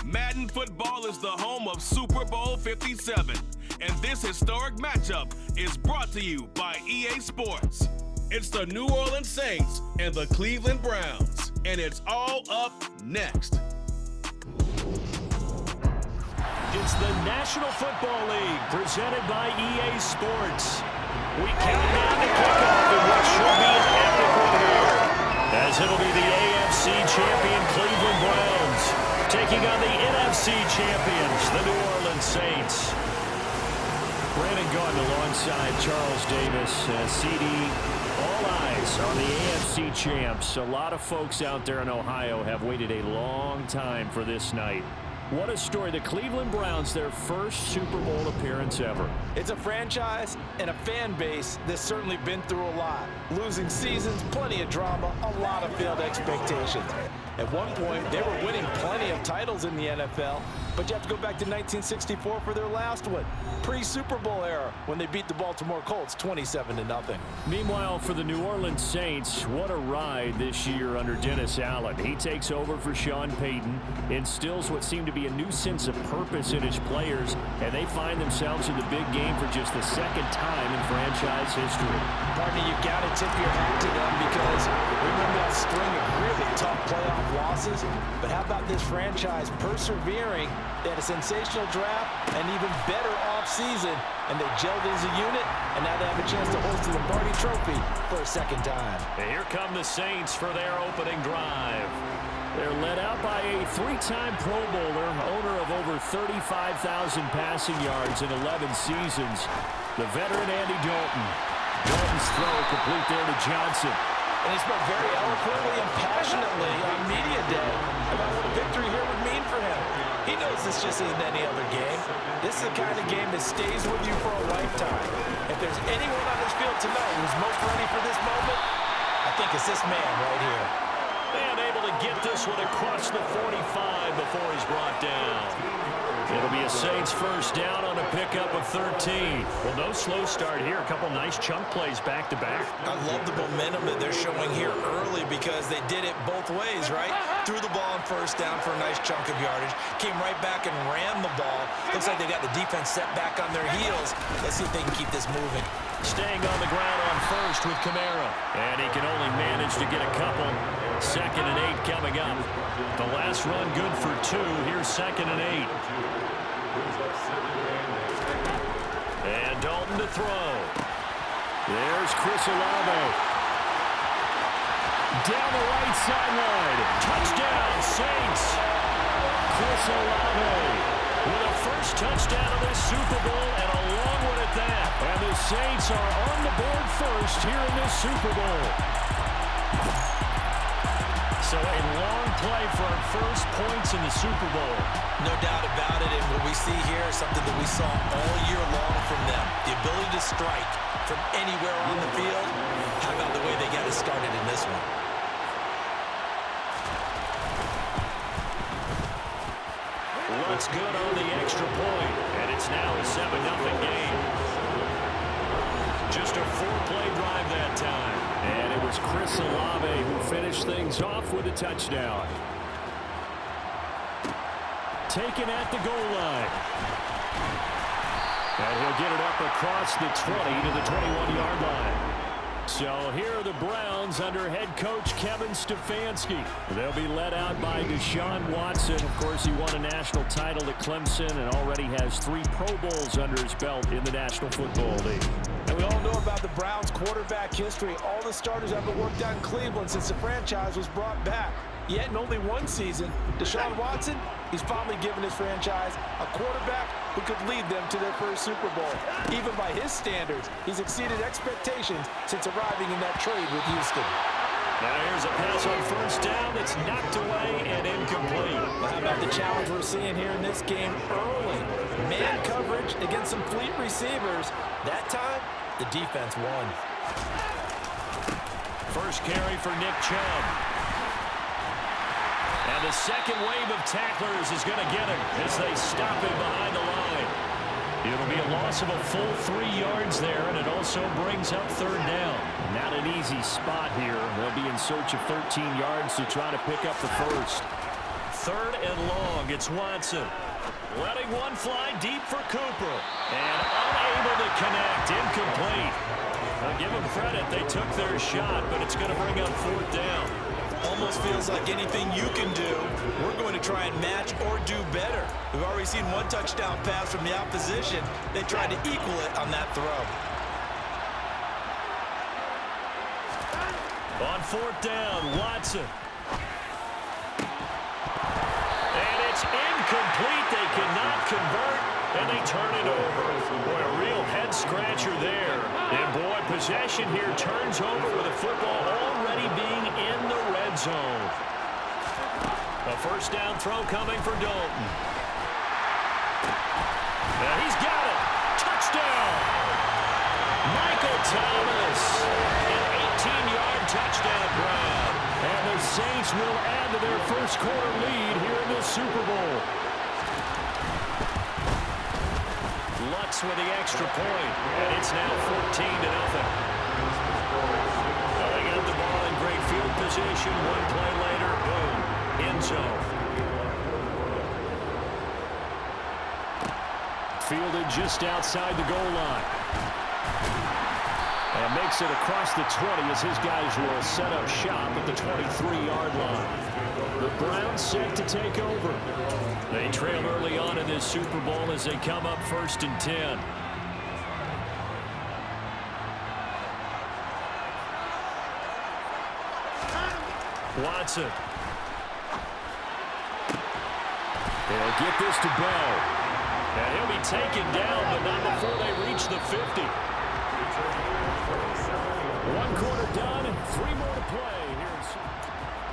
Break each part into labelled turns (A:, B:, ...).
A: Madden football is the home of Super Bowl 57, and this historic matchup is brought to you by EA Sports. It's the New Orleans Saints and the Cleveland Browns, and it's all up next.
B: It's the National Football League presented by EA Sports. We count down to kickoff in what should be an epic one here, as it'll be the AFC champion Cleveland Browns taking on the NFC champions, the New Orleans Saints. Brandon Gaudin alongside Charles Davis. CD, all eyes on the AFC champs. A lot of folks out there in Ohio have waited a long time for this night. What a story. The Cleveland Browns, their first Super Bowl appearance ever.
C: It's a franchise and a fan base that's certainly been through a lot. Losing seasons, plenty of drama, a lot of failed expectations. At one point, they were winning plenty of titles in the NFL, but you have to go back to 1964 for their last one. Pre-Super Bowl era, when they beat the Baltimore Colts 27-0.
B: Meanwhile, for the New Orleans Saints, what a ride this year under Dennis Allen. He takes over for Sean Payton, instills what seemed to be a new sense of purpose in his players, and they find themselves in the big game for just the second time in franchise history.
C: Partner, you got to tip your hat to them because remember that string of really tough playoff losses? But how about this franchise persevering? They had a sensational draft, an even better offseason, and they gelled as a unit, and now they have a chance to host the Lombardi Trophy for a second time.
B: And here come the Saints for their opening drive. They're led out by a three-time Pro Bowler, owner of over 35,000 passing yards in 11 seasons, the veteran Andy Dalton. Dalton's throw complete there to Johnson.
C: And he spoke very eloquently and passionately on media day about what a victory here would mean for him. He knows this just isn't any other game. This is the kind of game that stays with you for a lifetime. If there's anyone on this field tonight who's most ready for this moment, I think it's this man right here.
B: And able to get this one across the 45 before he's brought down. It'll be a Saints first down on a pickup of 13. Well, no slow start here. A couple nice chunk plays back-to-back.
C: I love the momentum that they're showing here early because they did it both ways, right? Threw the ball on first down for a nice chunk of yardage. Came right back and ran the ball. Looks like they got the defense set back on their heels. Let's see if they can keep this moving.
B: Staying on the ground on first with Kamara. And he can only manage to get a couple. 2nd and 8 coming up. The last run good for 2. Here's 2nd and 8. And Dalton to throw. There's Chris Olave. Down the right sideline. Touchdown, Saints. Chris Olave with a first touchdown of this Super Bowl and a long one at that. And the Saints are on the board first here in this Super Bowl. So a long play for our first points in the Super Bowl.
C: No doubt about it, and what we see here is something that we saw all year long from them. The ability to strike from anywhere on the field. How about the way they got it started in this one?
B: Looks good on the extra point, and it's now a 7-0 game. Just a 4-play drive that time. And it was Chris Olave who finished things off with a touchdown. Taken at the goal line. And he'll get it up across the 20 to the 21-yard line. So here are the Browns under head coach Kevin Stefanski. They'll be led out by Deshaun Watson. Of course, he won a national title at Clemson and already has 3 Pro Bowls under his belt in the National Football League.
C: And we all know about the Browns' quarterback history. All the starters haven't worked out in Cleveland since the franchise was brought back. Yet in only one season, Deshaun Watson, he's finally given his franchise a quarterback who could lead them to their first Super Bowl. Even by his standards, he's exceeded expectations since arriving in that trade with Houston.
B: Now here's a pass on first down that's knocked away and incomplete.
C: Well, how about the challenge we're seeing here in this game early? Man coverage against some fleet receivers. That time, the defense won.
B: First carry for Nick Chubb. And the second wave of tacklers is going to get him as they stop him behind the line. It'll be a loss of a full 3 yards there, and it also brings up 3rd down. Not an easy spot here. They'll be in search of 13 yards to try to pick up the first. 3rd and long long. It's Watson. Letting one fly deep for Cooper. And unable to connect. Incomplete. I'll give them credit. They took their shot, but it's going to bring up 4th down.
C: Almost feels like anything you can do, we're going to try and match or do better. We've already seen one touchdown pass from the opposition. They tried to equal it on that throw.
B: On 4th down, Watson. And it's incomplete. They cannot convert, and they turn it over. Boy, a real head-scratcher there. And, boy, possession here turns over with the football already being in the red zone. A 1st down throw coming for Dalton. Now he's got it. Touchdown. Michael Thomas. An 18-yard touchdown grab. And the Saints will add to their first quarter lead here in the Super Bowl. Lutz with the extra point, and it's now 14-0. They got the ball in great field position. One play later, boom, end zone. Fielded just outside the goal line. And makes it across the 20 as his guys will set up shop at the 23-yard line. The Browns set to take over. They trail early on in this Super Bowl as they come up 1st and 10. Watson. They'll get this to Bell. And he'll be taken down, but not before they reach the 50. 1 quarter done, and 3 more to play here.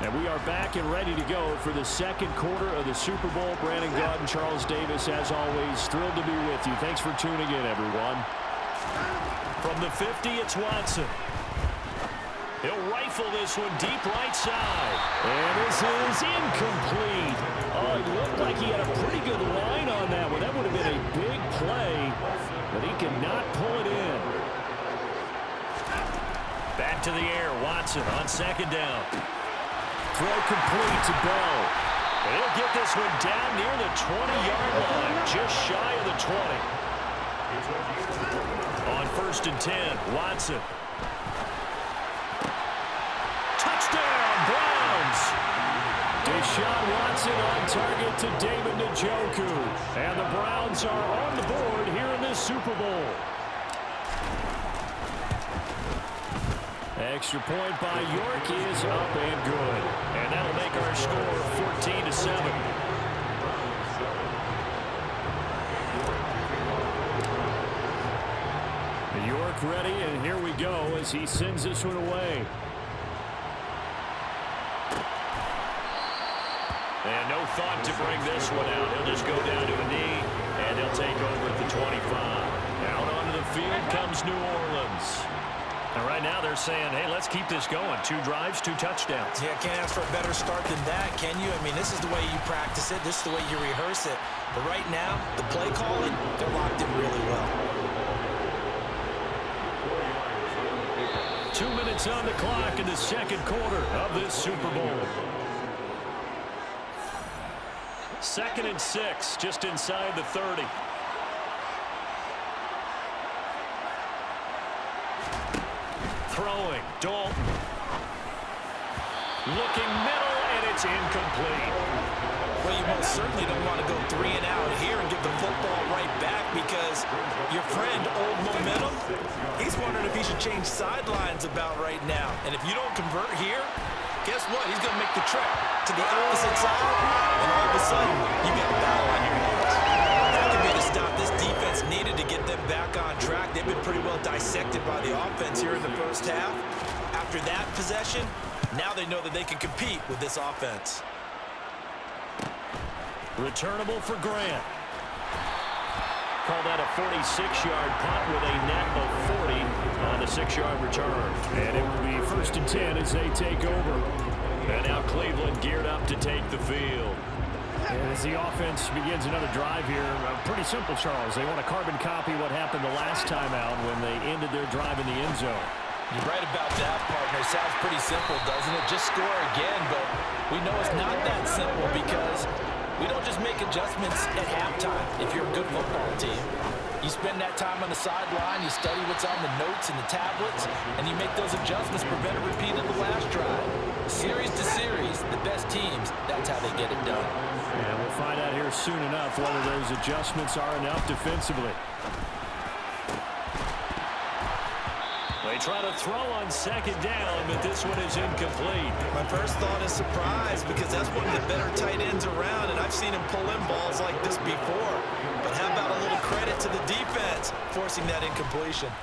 B: And we are back and ready to go for the 2nd quarter of the Super Bowl. Brandon Gaudin, Charles Davis, as always, thrilled to be with you. Thanks for tuning in, everyone. From the 50, it's Watson. He'll rifle this one deep right side. And this is incomplete. Oh, it looked like he had a pretty good line on that one. That would have been a big play, but he cannot pull it in. Back to the air, Watson on 2nd down. Throw complete to Bell. And he'll get this one down near the 20-yard line, just shy of the 20. On 1st and 10, Watson. Touchdown, Browns! Deshaun Watson on target to David Njoku. And the Browns are on the board here in this Super Bowl. Extra point by York is up and good. And that'll make our score 14-7. York ready, and here we go as he sends this one away. And no thought to bring this one out. He'll just go down to a knee, and they'll take over at the 25. Out onto the field comes New Orleans. And right now they're saying, hey, let's keep this going. 2 drives, 2 touchdowns.
C: Yeah, can't ask for a better start than that, can you? I mean, this is the way you practice it. This is the way you rehearse it. But right now, the play calling, they're locked in really well.
B: 2 minutes on the clock in the 2nd quarter of this Super Bowl. 2nd and 6, just inside the 30. Throwing, Dalton. Looking middle, and it's incomplete.
C: Well, you most certainly don't want to go 3 and out here and give the football right back because your friend, Old Momentum, he's wondering if he should change sidelines about right now. And if you don't convert here, guess what? He's going to make the trek to the opposite side, and all of a sudden, you got a battle on your hands. That could be the stop this defense needed to get them back on track. They've been pretty well dissected by the offense here in the first half. After that possession, now they know that they can compete with this offense.
B: Returnable for Grant. Call that a 46-yard punt with a net of 40 on the 6-yard return. And it will be 1st and 10 as they take over. And now Cleveland geared up to take the field. And as the offense begins another drive here, pretty simple, Charles. They want to carbon copy what happened the last time out when they ended their drive in the end zone.
C: You're right about that, partner. Sounds pretty simple, doesn't it? Just score again, but we know it's not that simple because We don't just make adjustments at halftime if you're a good football team. You spend that time on the sideline, you study what's on the notes and the tablets, and you make those adjustments, prevent a repeat of the last drive. Series to series, the best teams, that's how they get it done.
B: And we'll find out here soon enough whether those adjustments are enough defensively. They try to throw on second down, but this one is incomplete.
C: My first thought is surprise, because that's one of the better tight ends around, and I've seen him pull in balls like this before. But how about a little credit to the defense forcing that incompletion?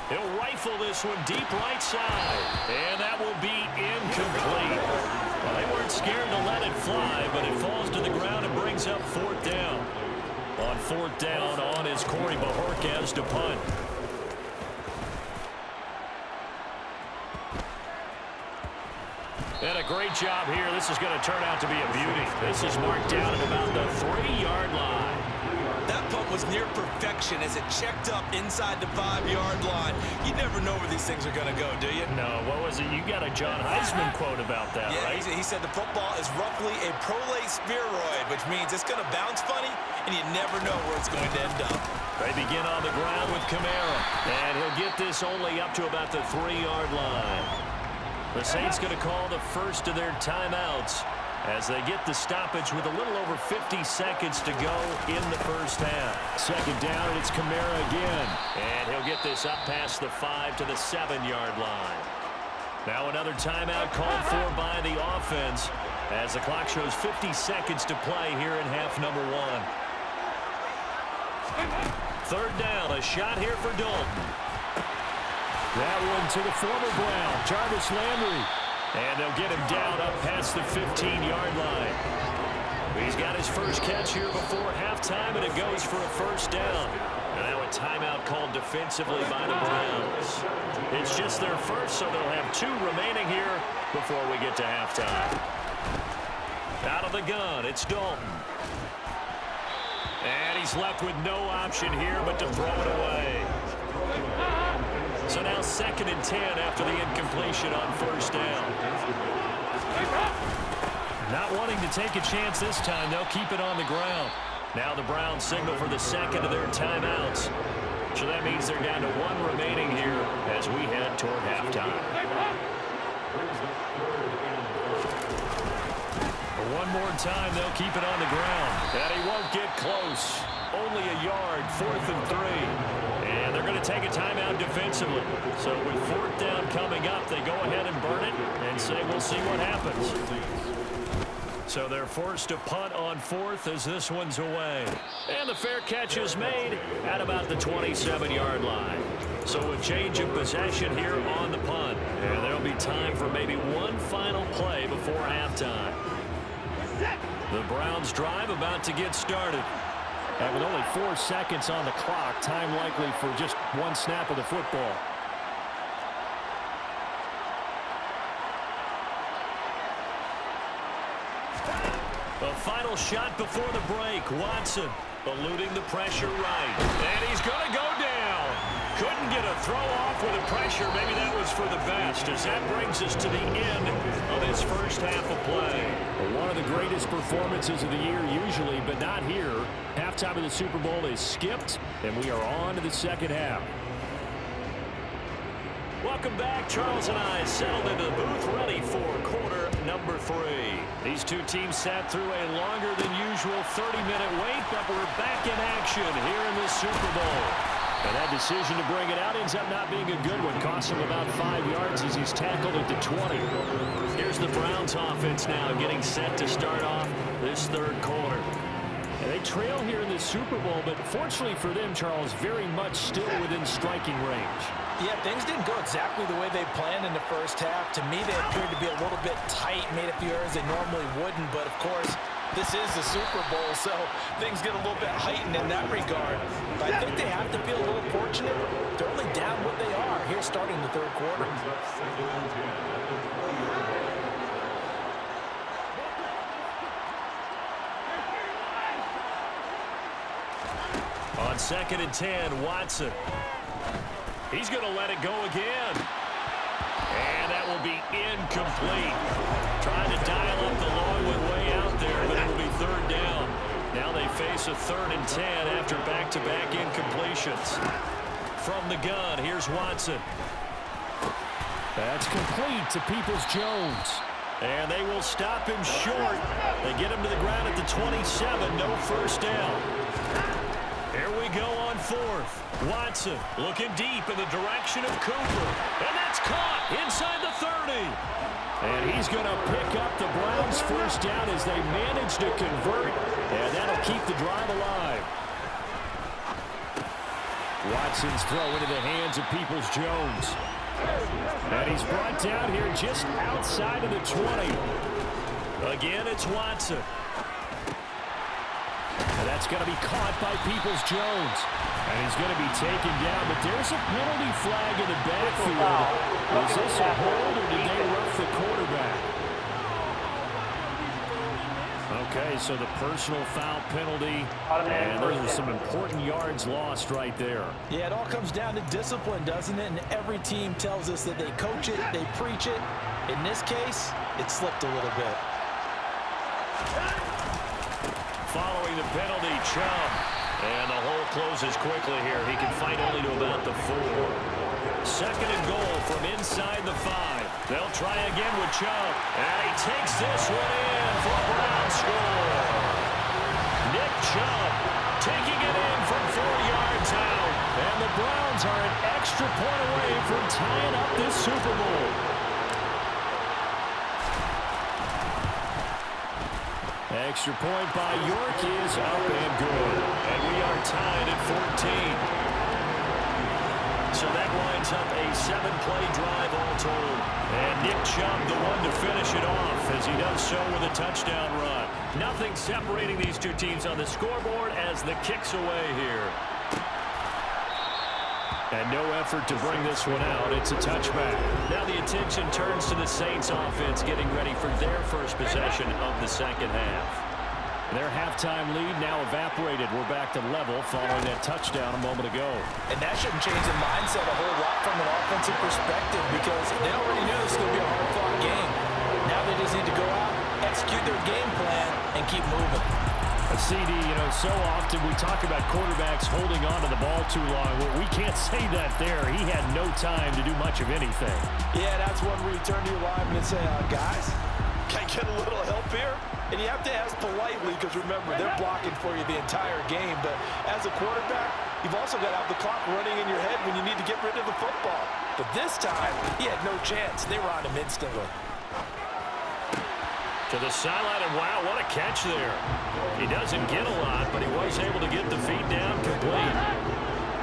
B: He'll rifle this one deep right side, and that will be incomplete. Well, they weren't scared to let it fly, but it falls to the ground and brings up fourth down. On fourth down, on is Corey Bajorquez to punt. And a great job here. This is going to turn out to be a beauty. This is marked down at about the 3-yard line.
C: That punt was near perfection as it checked up inside the 5-yard line. You never know where these things are going to go, do you?
B: No, what was it? You got a John Heisman quote about that,
C: yeah,
B: right?
C: He said the football is roughly a prolate spheroid, which means it's going to bounce funny, and you never know where it's going to end up.
B: They begin on the ground with Kamara, and he'll get this only up to about the 3-yard line. The Saints going to call the first of their timeouts as they get the stoppage with a little over 50 seconds to go in the first half. Second down, and it's Kamara again. And he'll get this up past the 5 to the 7-yard line. Now another timeout called for by the offense as the clock shows 50 seconds to play here in half number 1. Third down, a shot here for Dalton. That one to the former Brown, Jarvis Landry. And they'll get him down up past the 15-yard line. He's got his first catch here before halftime, and it goes for a first down. Now a timeout called defensively by the Browns. It's just their first, so they'll have 2 remaining here before we get to halftime. Out of the gun, it's Dalton. And he's left with no option here but to throw it away. So now 2nd and 10 after the incompletion on first down. Not wanting to take a chance this time, they'll keep it on the ground. Now the Browns signal for the second of their timeouts. So that means they're down to 1 remaining here as we head toward halftime. One more time, they'll keep it on the ground. And he won't get close. Only a yard, 4th and 3. And they're going to take a timeout defensively. So with 4th down coming up, they go ahead and burn it and say we'll see what happens. So they're forced to punt on 4th as this one's away. And the fair catch is made at about the 27-yard line. So a change of possession here on the punt. And there'll be time for maybe one final play before halftime. The Browns drive about to get started. And with only 4 seconds on the clock, time likely for just one snap of the football. The final shot before the break. Watson eluding the pressure right. And he's going to go down. Couldn't get a throw off with the pressure. Maybe that was for the best as that brings us to the end of his first half of play. Well, one of the greatest performances of the year usually, but not here. Halftime of the Super Bowl is skipped, and we are on to the second half. Welcome back. Charles and I settled into the booth ready for quarter number 3. These two teams sat through a longer than usual 30-minute wait, but we're back in action here in the Super Bowl. And that decision to bring it out ends up not being a good one. Costs him about 5 yards as he's tackled at the 20. Here's the Browns offense now getting set to start off this third quarter. And they trail here in the Super Bowl, but fortunately for them, Charles, very much still within striking range.
C: Yeah, things didn't go exactly the way they planned in the first half. To me, they appeared to be a little bit tight, made a few errors they normally wouldn't, but of course, this is the Super Bowl, so things get a little bit heightened in that regard. But I think they have to feel a little fortunate. They're only down what they are here starting the third quarter.
B: On 2nd and 10, Watson. He's going to let it go again. And that will be incomplete. Trying to dial up the long one way out there, but it will be us a 3rd and 10 after back-to-back incompletions. From the gun, here's Watson.
D: That's complete to Peoples-Jones.
B: And they will stop him short. They get him to the ground at the 27. No first down. Here we go on 4th. Watson looking deep in the direction of Cooper. And that's caught inside the 30.
D: And he's going to pick up the Browns' first down as they manage to convert. And that'll keep the drive alive. Watson's throw into the hands of Peoples-Jones. And he's brought down here just outside of the 20.
B: Again, it's Watson.
D: And that's going to be caught by Peoples-Jones. And he's going to be taken down, but there's a penalty flag in the backfield. Is this a hold or did they rough the quarterback? Okay, so the personal foul penalty, and those are some important yards lost right there.
C: Yeah, it all comes down to discipline, doesn't it? And every team tells us that they coach it, they preach it. In this case, it slipped a little bit.
B: Following the penalty, Chubb. And the hole closes quickly here. He can fight only to about the 4. 2nd and goal from inside the 5. They'll try again with Chubb. And he takes this one in for a Brown score. Nick Chubb taking it in from 4 yards out.
D: And the Browns are an extra point away from tying up this Super Bowl. Extra point by York is up and good.
B: And we are tied at 14. So that winds up a 7-play drive all told. And Nick Chubb the one to finish it off as he does so with a touchdown run. Nothing separating these two teams on the scoreboard as the kick's away here.
D: And no effort to bring this one out. It's a touchback.
B: Now the attention turns to the Saints offense getting ready for their first possession of the second half.
D: Their halftime lead now evaporated. We're back to level following that touchdown a moment ago.
C: And that shouldn't change the mindset a whole lot from an offensive perspective because they already knew this was going to be a hard-fought game. Now they just need to go out, execute their game plan, and keep moving.
D: CD, so often we talk about quarterbacks holding on to the ball too long. Well, we can't say that there. He had no time to do much of anything.
C: Yeah, that's one where you turn to your lineman and say, guys, can I get a little help here? And you have to ask politely because, remember, they're blocking for you the entire game. But as a quarterback, you've also got to have the clock running in your head when you need to get rid of the football. But this time, he had no chance. They were on him instantly.
B: To the sideline, and wow, what a catch there. He doesn't get a lot, but he was able to get the feet down complete.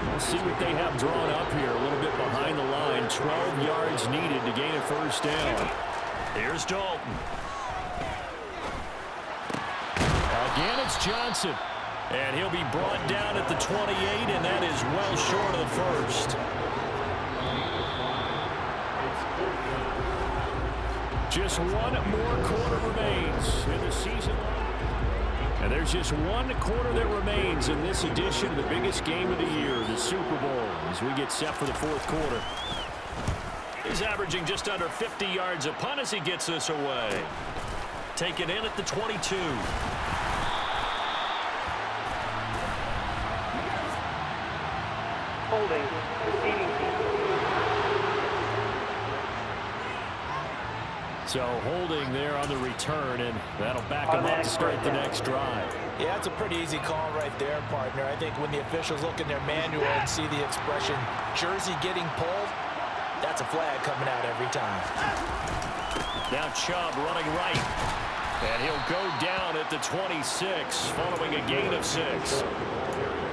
D: We'll see what they have drawn up here. A little bit behind the line. 12 yards needed to gain a first down.
B: Here's Dalton.
D: Again, it's Johnson.
B: And he'll be brought down at the 28, and that is well short of the first.
D: Just one more quarter remains in the season. And there's just one quarter that remains in this edition of the biggest game of the year, the Super Bowl, as we get set for the 4th quarter.
B: He's averaging just under 50 yards a punt as he gets this away. Taken in at the 22.
E: Holding.
D: So holding there on the return, and that'll back him up to start the next drive.
C: Yeah, that's a pretty easy call right there, partner. I think when the officials look in their manual and see the expression jersey getting pulled, that's a flag coming out every time.
B: Now Chubb running right. And he'll go down at the 26 following a gain of 6.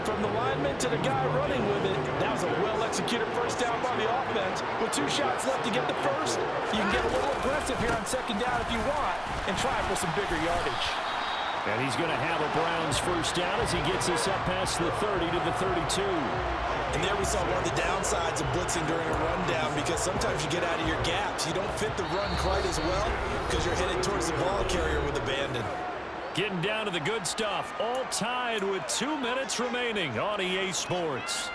C: From the lineman to the guy running with it, that was a well-executed first down by the offense. With 2 shots left to get the first, you can get a little aggressive here on second down if you want and try for some bigger yardage.
D: And he's going to have a Browns first down as he gets us up past the 30 to the 32.
C: And there we saw one of the downsides of blitzing during a rundown because sometimes you get out of your gaps. You don't fit the run quite as well because you're headed towards the ball carrier with abandon.
B: Getting down to the good stuff, all tied with 2 minutes remaining on EA Sports.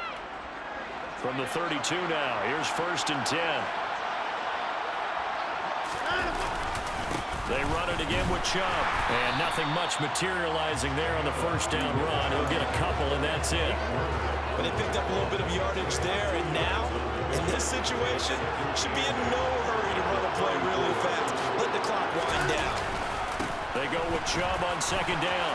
B: From the 32 now, here's 1st and 10.
D: They run it again with Chubb. And nothing much materializing there on the first down run. He'll get a couple, and that's it.
C: But they picked up a little bit of yardage there, and now, in this situation, should be in no hurry to run a play really fast. Let the clock wind down.
D: They go with Chubb on second down.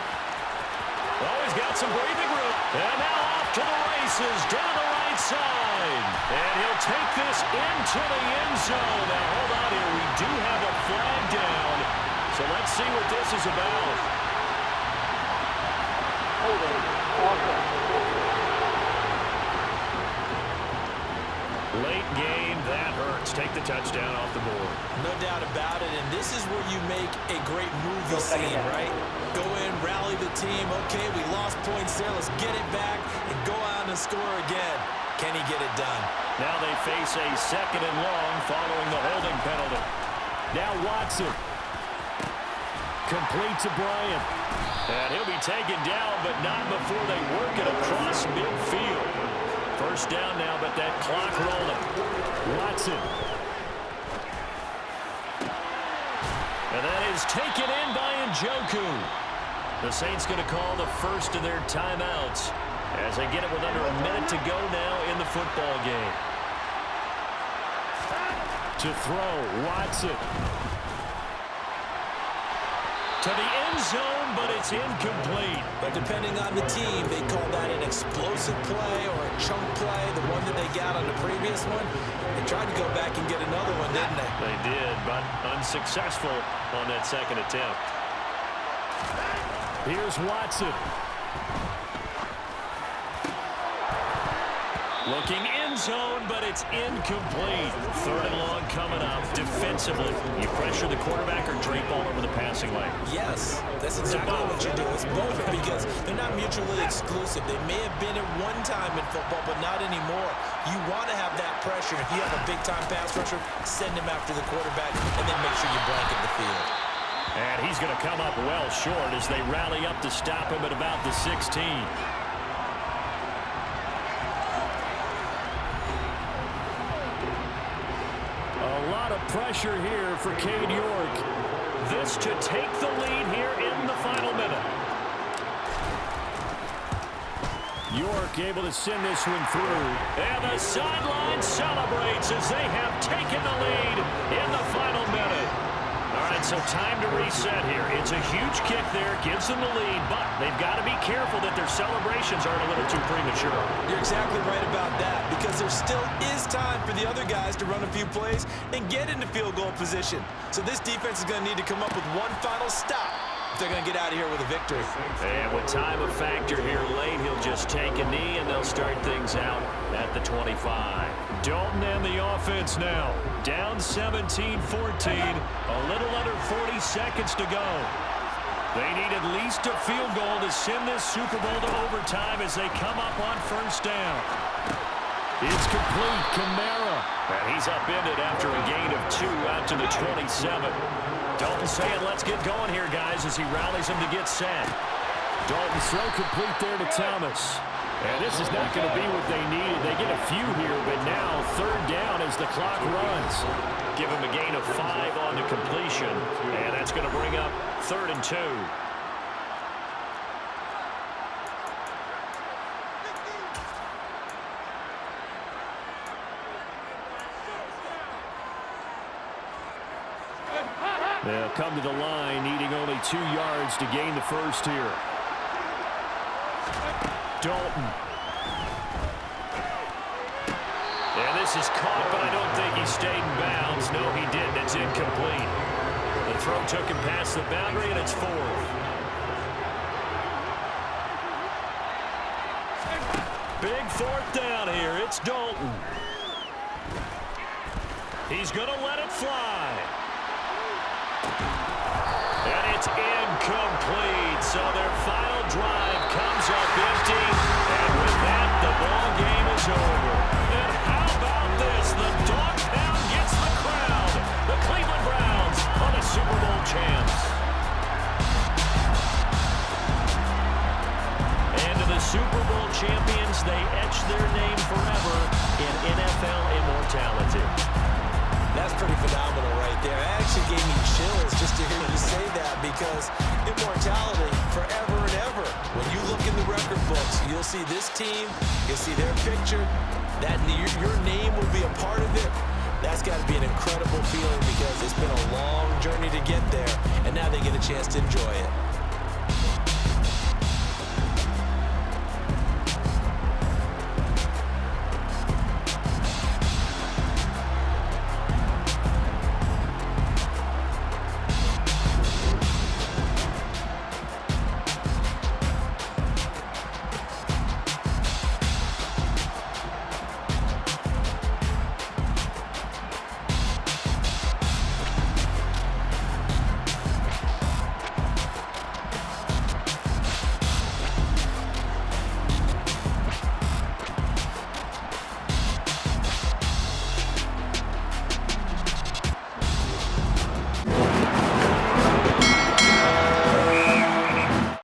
D: Oh, he's got some breathing room. And now off to the races down the right side. And he'll take this into the end zone. Now, hold on here. We do have a flag down. So let's see what this is about. Late game, that hurts. Take the touchdown off the board.
C: No doubt about it, and this is where you make a great movie scene, right? Go in, rally the team. Okay, we lost points there. Let's get it back and go out and score again. Can he get it done?
D: Now they face a second and long following the holding penalty. Now Watson. Complete to Bryant. And he'll be taken down, but not before they work it across midfield. First down now, but that clock rolling. Watson. And that is taken in by Njoku. The Saints going to call the first of their timeouts as they get it with under a minute to go now in the football game. To throw, Watson. To the end zone, but it's incomplete.
C: But depending on the team, they call that an explosive play or a chunk play, the one that they got on the previous one. They tried to go back and get another one, didn't they?
D: They did, but unsuccessful on that second attempt. Here's Watson. Looking end zone, but it's incomplete. Third and long coming up. Defensively, you pressure the quarterback or drape all over the passing lane?
C: Yes, that's exactly what you do. It's both because they're not mutually exclusive. They may have been at one time in football, but not anymore. You want to have that pressure. If you have a big-time pass rusher, send him after the quarterback and then make sure you blanket the field.
D: And he's going to come up well short as they rally up to stop him at about the 16. A lot of pressure here for Cade York. This to take the lead here in the final minute. York able to send this one through. And the sideline celebrates as they have taken the lead in the final minute. All right, so time to reset here. It's a huge kick there, gives them the lead, but they've got to be careful that their celebrations aren't a little too premature.
C: You're exactly right about that because there still is time for the other guys to run a few plays and get into field goal position. So this defense is going to need to come up with one final stop if they're going to get out of here with a victory.
D: And with time a factor here late, he'll just take a knee and they'll start things out at the 25. Dalton and the offense now. Down 17-14. A little under 40 seconds to go. They need at least a field goal to send this Super Bowl to overtime as they come up on first down. It's complete. Kamara. And he's upended after a gain of 2 out to the 27. Dalton saying, let's get going here, guys, as he rallies them to get set. Dalton's throw complete there to Thomas. And this is not going to be what they needed. They get a few here, but now third down as the clock runs. Give him a gain of 5 on the completion, and that's going to bring up 3rd and 2. They'll come to the line, needing only 2 yards to gain the first here. Dalton. And this is caught, but I don't think he stayed in bounds. No, he didn't. It's incomplete. The throw took him past the boundary, and it's 4th. Big 4th down here. It's Dalton. He's going to let it fly. And it's incomplete. So their final drive comes up empty. And with that, the ball game is over. And how about this? The dog pound gets the crowd. The Cleveland Browns are the Super Bowl champs. And to the Super Bowl champions, they etch their name forever in NFL immortality.
C: That's pretty phenomenal right there. It actually gave me chills just to hear you say that, because immortality forever and ever. When you look in the record books, you'll see this team, you'll see their picture, that your name will be a part of it. That's got to be an incredible feeling, because it's been a long journey to get there, and now they get a chance to enjoy it.